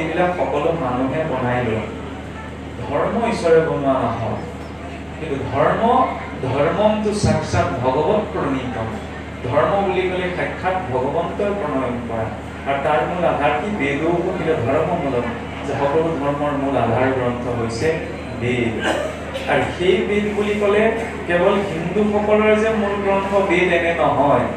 এইবিলাক সকলো মানুহে বনাই লয়। ধৰ্ম ঈশ্বৰে বনোৱা নহয়, কিন্তু ধৰ্মমটো সাক্ষাৎ ভগৱত প্ৰণীতম। ধৰ্ম বুলি ক'লে সাক্ষাৎ ভগৱন্তৰ প্ৰণয়ন কৰা, আৰু তাৰ মূল আধাৰ কি? বেদও পঢ়িলে ধৰ্মমূলক, যে সকলো ধৰ্মৰ মূল আধাৰ গ্ৰন্থ হৈছে বেদ। আৰু সেই বেদ বুলি ক'লে কেৱল হিন্দুসকলৰ যে মূল গ্ৰন্থ বেদ এনে নহয়।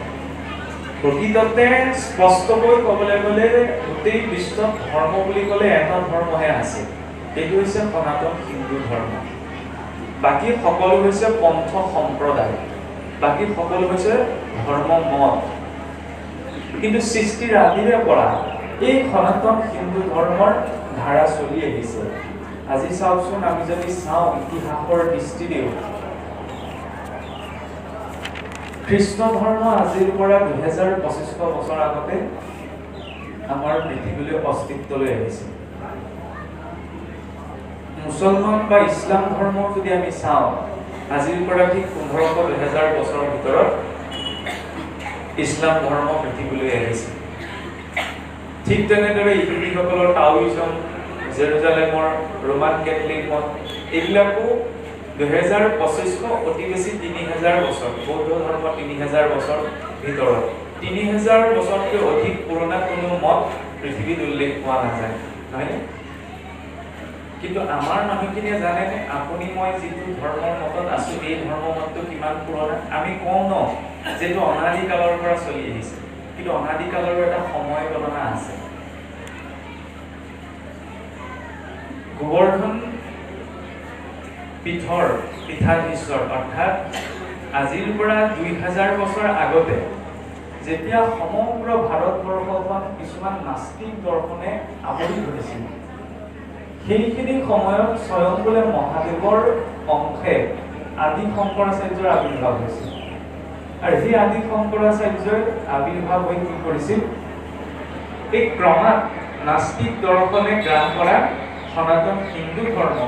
প্ৰকৃততে স্পষ্টকৈ ক'বলৈ গ'লে গোটেই বিশ্বত ধৰ্ম বুলি ক'লে এটা ধৰ্মহে আছে, সেইটো হৈছে সনাতন হিন্দু ধৰ্ম। বাকী সকলো হৈছে পন্থ সম্প্ৰদায়, বাকী সকলো হৈছে ধৰ্ম মত। কিন্তু সৃষ্টিৰ আদিৰে পৰা এই সনাতন হিন্দু ধৰ্মৰ ধাৰা চলি আহিছে। আজি চাওকচোন, আমি যদি চাওঁ ইতিহাসৰ দৃষ্টিৰেও, খ্ৰীষ্ট ধৰ্ম আজিৰ পৰা 2500 বছৰ আগতে আমাৰ পৃথিৱীলৈ অস্তিত্বলৈ আহিছে। মুছলমান বা ইছলাম ধৰ্ম যদি আমি চাওঁ, আজিৰ পৰা ঠিক 1500-2000 বছৰৰ ভিতৰত ইছলাম ধৰ্ম পৃথিৱীলৈ আহিছে। ঠিক তেনেদৰে ইহুদীসকলৰ টাওইজম, জেৰুজালেমৰ ৰোমান কেথলিক মত, এইবিলাকো 2500 অতি বেছি 3000 বছৰ, বৌদ্ধ ধৰ্ম 3000 বছৰ ভিতৰত 3000 বছৰতকৈ অধিক পুৰণা কোনো মত পৃথিৱীত উল্লেখ পোৱা নাযায়, নহয়নে? কিন্তু আমাৰ মানুহখিনিয়ে জানেনে, আপুনি মই যিটো ধৰ্মৰ মতত আছো, এই ধৰ্ম মতটো কিমান পুৰণা? আমি কওঁ ন, যিটো অনাদি কালৰ পৰা চলি আহিছে, কিন্তু অনাদি কালৰো এটা সময় গণনা আছে। গোবৰ্ধন পীঠাধীশ্বৰ, অৰ্থাৎ আজিৰ পৰা 2000 বছৰ আগতে যেতিয়া সমগ্ৰ ভাৰতবৰ্ষখন কিছুমান নাস্তিক দৰ্শনে আৱৰি ধৰিছিল, সেইখিনি সময়ত স্বয়ং বোলে মহাদেৱৰ অংশে আদি শংকৰাচাৰ্যৰ আৱিৰ্ভাৱ হৈছিল। আৰু সেই আদি শংকৰাচাৰ্যৰ আৱিৰ্ভাৱ হৈ কি কৰিছিল? এই ক্ৰমাৎ নাস্তিক দৰ্শনে গ্ৰাস কৰা সনাতন হিন্দু ধৰ্ম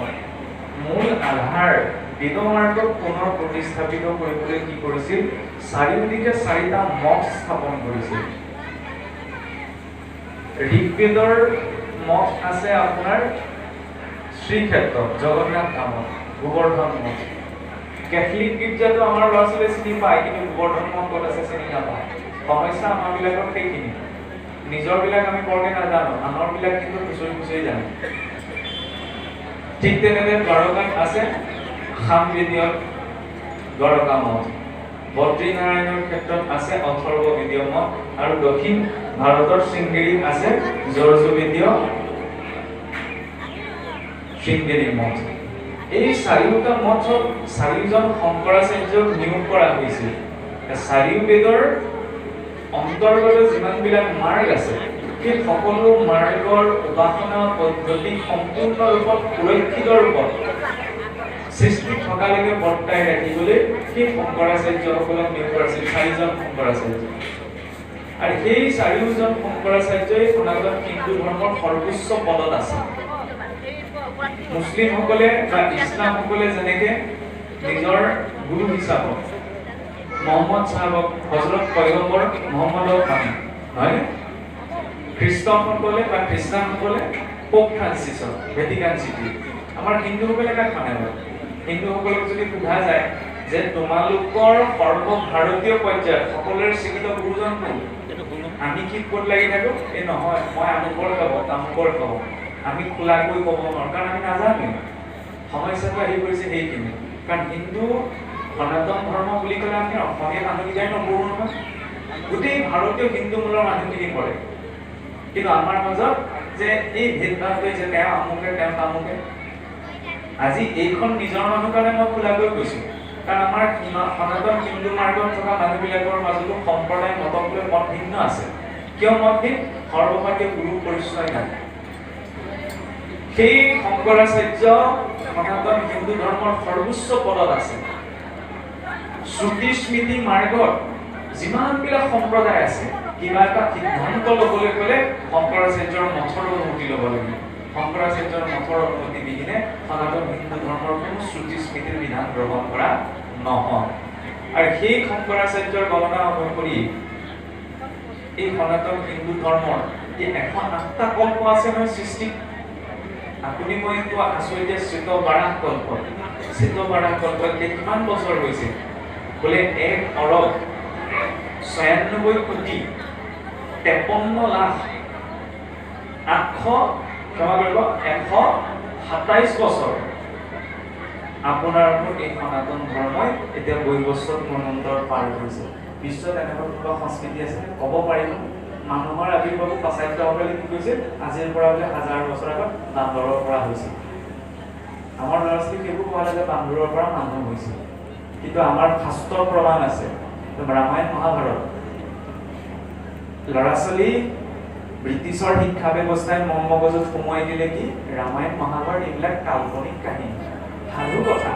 মূল আধাৰ বেদমাৰ্গক পুনৰ প্ৰতিস্থাপিত কৰিবলৈ কি কৰিছিল? চাৰিওদিকে 4টা মঠ স্থাপন কৰিছিল। ঋগ্বেদৰ মঠ আছে আপোনাৰ শ্ৰীক্ষেত্ৰত, জগন্নাথ ধামত, গোবৰ্ধন মঠ। কেথলিক গীৰ্জাটো আমাৰ ল'ৰা ছোৱালীয়ে চিনি পায়, কিন্তু গোবৰ্ধন মঠ ক'ত আছে চিনি নাপায়। সমস্যা আমাৰ বিলাকৰ সেইখিনি, নিজৰ বিলাক আমি বৰকে নাজানো, আনৰ বিলাক কিন্তু খুচৰি জানো। ঠিক তেনেদৰে দ্বাৰকাত আছে সামবেদীয় দ্বাৰকা মঠ, বদ্ৰীনাৰায়ণৰ ক্ষেত্ৰত আছে অথৰ্ববেদীয় মঠ, আৰু দক্ষিণ ভাৰতৰ শৃংগেৰীত আছে যৰ্জবেদীয় শৃংগেৰী মঠ। এই 4টা মঠত 4জন শংকৰাচাৰ্যক নিয়োগ কৰা হৈছিল। 4 বেদৰ অন্তৰ্গত যিমানবিলাক মাৰ্গ আছে, সেই সকলো মাৰ্গৰ উপাসনা পদ্ধতি সম্পূৰ্ণ ৰূপত সুৰক্ষিত ৰূপত সৃষ্টি থকালৈকে বৰ্তাই ৰাখিবলৈ সেই শংকৰাচাৰ্যসকলক নিয়োগ কৰিছিল, 4জন শংকৰাচাৰ্য। আৰু সেই 4জন শংকৰাচাৰ্যই সনাতন হিন্দু ধৰ্মৰ সৰ্বোচ্চ পদত আছে। মুছলিমসকলে বা ইছলামসকলে যেনেকে নিজৰ গুৰু হিচাপত মহম্মদ চাহাবক, হজৰত পয়গম্বৰ মহম্মদক মানে, নহয়? খ্ৰীষ্টসকলে বা খ্ৰীষ্টানসকলে পোপ ফ্ৰান্সিছক, ভেটিকান চিটি। আমাৰ হিন্দুসকলে কাক মানে? হিন্দুসকলক যদি সোধা যায় যে তোমালোকৰ সৰ্বভাৰতীয় পৰ্যায়ত সকলোৰে স্বীকৃত গুৰুজন কোন, আমি কি ক'ত লাগি থাকো? এই নহয়, মই আমুকৰ ক'ব, তামুকৰ ক'ব, আমি খোলাকৈ ক'ব নোৱাৰোঁ, কাৰণ আমি নাজানো। সমস্যাটো আহি পৰিছে সেইখিনি, কাৰণ হিন্দু সনাতন ধৰ্ম বুলি ক'লে আমি অসমীয়া মানুহকেইটাই নকৰোঁ নহয়, গোটেই ভাৰতীয় হিন্দু মূলৰ মানুহখিনি কৰে। কিন্তু আমাৰ মাজত যে এই ভেদভাৱটো যে তেওঁ আমুকে তেওঁ তামুকে, আজি এইখন নিজৰ মানুহ কাৰণে মই খোলাকৈ কৈছোঁ, কাৰণ আমাৰ সনাতন হিন্দু মাৰ্গত থকা মানুহবিলাকৰ মাজতো সম্প্ৰদায় মতক লৈ মত ভিন্ন আছে। কিয় মত ভিন্ন? সৰ্বভাৰতীয় গুৰু পৰিচয় নাই। সেই শংকৰাচাৰ্য সনাতন হিন্দু ধৰ্মৰ সৰ্বোচ্চ পদত আছে। শ্ৰুতি স্মৃতি মাৰ্গত যিমানবিলাক সম্প্ৰদায় আছে, কিবা এটা সিদ্ধান্ত ল'বলৈ গ'লে শংকৰাচাৰ্যৰ মঠৰ অনুমতি ল'ব লাগিব। শংকৰাচাৰ্যৰ মঠৰ অনুমতি বিহীনে সনাতন হিন্দু ধৰ্মৰ কোনো শ্ৰুতি স্মৃতিৰ বিধান গ্ৰহণ কৰা নহয়। আৰু সেই শংকৰাচাৰ্যৰ গণনা অনুসৰি এই সনাতন হিন্দু ধৰ্মৰ কি 108টা কল্প আছে নহয় সৃষ্টিত। আপুনি মই কোৱা আছো এতিয়া চিতবাৰাহ কল্প। চিতবাৰাহ কল্প কিমান বছৰ হৈছে বোলে 1 অৰব 96 কোটি 53 লাখ 800 ক্ষমা কৰিব 127 বছৰ আপোনাৰ এই সনাতন ধৰ্মই এতিয়া বৈবস্বত মন্বন্তৰ পাৰ কৰিছে। বিশ্বত এনেকুৱা কিবা সংস্কৃতি আছে ক'ব পাৰিব? মানুহৰ আবিৰ্ভাৱ পাশ্চাত্যসকলে কি কৈছে আজিৰ পৰা বোলে 1000 বছৰ আগত বান্দৰৰ পৰা হৈছিল। আমাৰ ল'ৰা ছোৱালীক সেইবোৰ কোৱা নাযায় বান্দৰৰ পৰা মানুহ হৈছিল, কিন্তু আমাৰ শাস্ত্ৰৰ প্ৰমাণ আছে। ৰামায়ণ মহাভাৰত ল'ৰা ছোৱালী ব্ৰিটিছৰ শিক্ষা ব্যৱস্থাই মন মগজুত সোমোৱাই দিলে কি ৰামায়ণ মহাভাৰত এইবিলাক কাল্পনিক কাহিনী, সাধু কথা।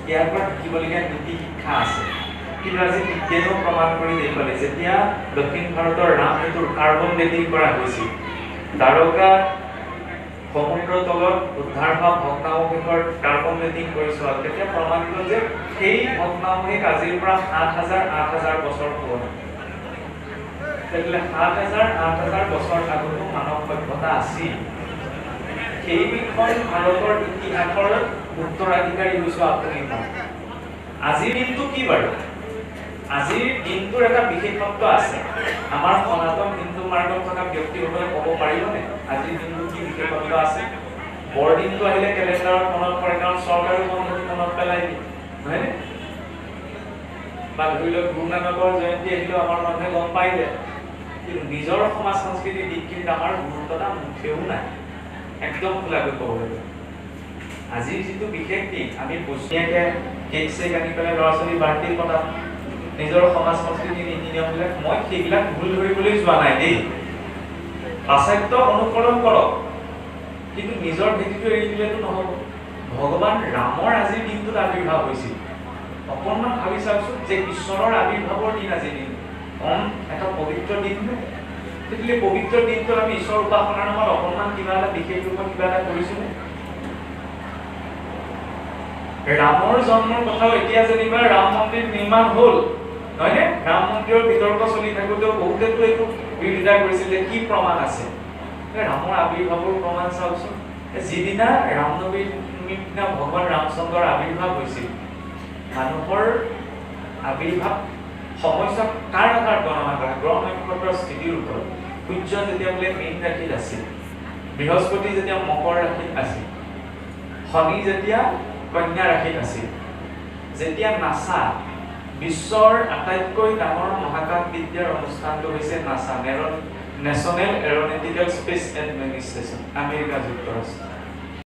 ইয়াৰ পৰা শিকিবলগীয়া নীতি শিক্ষা আছে। কিন্তু আজি বিজ্ঞানেও প্ৰমাণ কৰি দেখুৱালে যেতিয়া দক্ষিণ ভাৰতৰ ৰাম সেতুৰ কাৰ্বন ডেটিং কৰা হৈছিল, দ্বাৰকা সমুদ্ৰৰ তলত উদ্ধাৰ হোৱা ভগ্নাৱশেষৰ কাৰ্বন ডেটিং কৰি চোৱা তেতিয়া প্ৰমাণিত যে সেই ভগ্নাৱশেষ আজিৰ পৰা 8000 বছৰ পুৰণি। তেতিয়াহ'লে 8000 বছৰ আগতো মানৱ সভ্যতা আছিল। সেই বিষয়ে ভাৰতৰ ইতিহাসৰ উত্তৰাধিকাৰী হৈছো আপুনি। আজিৰ দিনটো কি বাৰু? আজিৰ দিনটোৰ এটা বিশেষত্ব আছে। আমাৰ সনাতন হিন্দু মাৰ্গত থকা ব্যক্তিসকলে ক'ব পাৰিবনে আজিৰ দিনটো কি বিশেষত্ব আছে? বৰদিনটো আহিলে কেলেণ্ডাৰত মনত পৰে, কাৰণ চৰকাৰে বন্ধটো মনত পেলাই দিয়ে, নহয়নে? বা ধৰি লওক গুৰু নানকৰ জয়ন্তী আহিলেও আমাৰ মানুহে গম পাই যায়। কিন্তু নিজৰ সমাজ সংস্কৃতিৰ দিশখিনিত আমাৰ গুৰুত্বতা মুঠেও নাই, একদম খোলাকৈ ক'ব লাগিব। আজিৰ যিটো বিশেষ দিন আমি বস্তুনীয়াকৈ কেক চেক আনি পেলাই ল'ৰা ছোৱালী বাৰ্থডে পতা নিজৰ সমাজ সংস্কৃতিৰ নীতি নিয়মবিলাক মই সেইবিলাক ভুল ধৰিবলৈ যোৱা নাই দেই। পাশ্চাত্য অনুকৰণ কৰক, কিন্তু নিজৰ ভেটিটো এৰি দিলেতো নহ'ব। ভগৱান ৰামৰ আজিৰ দিনটোত আবিৰ্ভাৱ হৈছিল। অকণমান ভাবি চাওকচোন যে ঈশ্বৰৰ আবিৰ্ভাৱৰ দিন আজিৰ দিন এটা পবিত্ৰ দিন। তেতিয়াহ'লে পবিত্ৰ দিনটোত আমি ঈশ্বৰ উপাসনাৰ নামত অকণমান কিবা এটা বিশেষ ৰূপত কিবা এটা কৰিছোনে? ৰামৰ জন্মৰ কথাও এতিয়া যেনিবা ৰাম মন্দিৰ নিৰ্মাণ হ'ল, নহয়নে? ৰাম মন্দিৰৰ বিতৰ্ক চলি থাকোঁতেও বহুতেতো এইটো বিৰোধিতা কৰিছিল যে কি প্ৰমাণ আছে। ৰামৰ আবিৰ্ভাৱৰ প্ৰমাণ চাওকচোন। যিদিনা ৰামনৱমীৰ দিনা ভগৱান ৰামচন্দ্ৰৰ আবিৰ্ভাৱ হৈছিল, মানুহৰ আবিৰ্ভাৱ সমস্যা কাৰ আধাৰত গণনা কৰা? গ্ৰহ নক্ষত্ৰৰ স্থিতিৰ ওপৰত। সূৰ্য যেতিয়া বোলে মীন ৰাশিত আছিল, বৃহস্পতি যেতিয়া মকৰ ৰাশিত আছিল, শনি যেতিয়া কন্যা ৰাশিত আছিল, যেতিয়া নাছা বিশ্বৰ আটাইতকৈ ডাঙৰ মহাকাশ বিদ্যাৰ অনুষ্ঠানটো হৈছে NASA, National Aeronautical Space Administration, America যুক্তৰাষ্ট্ৰ।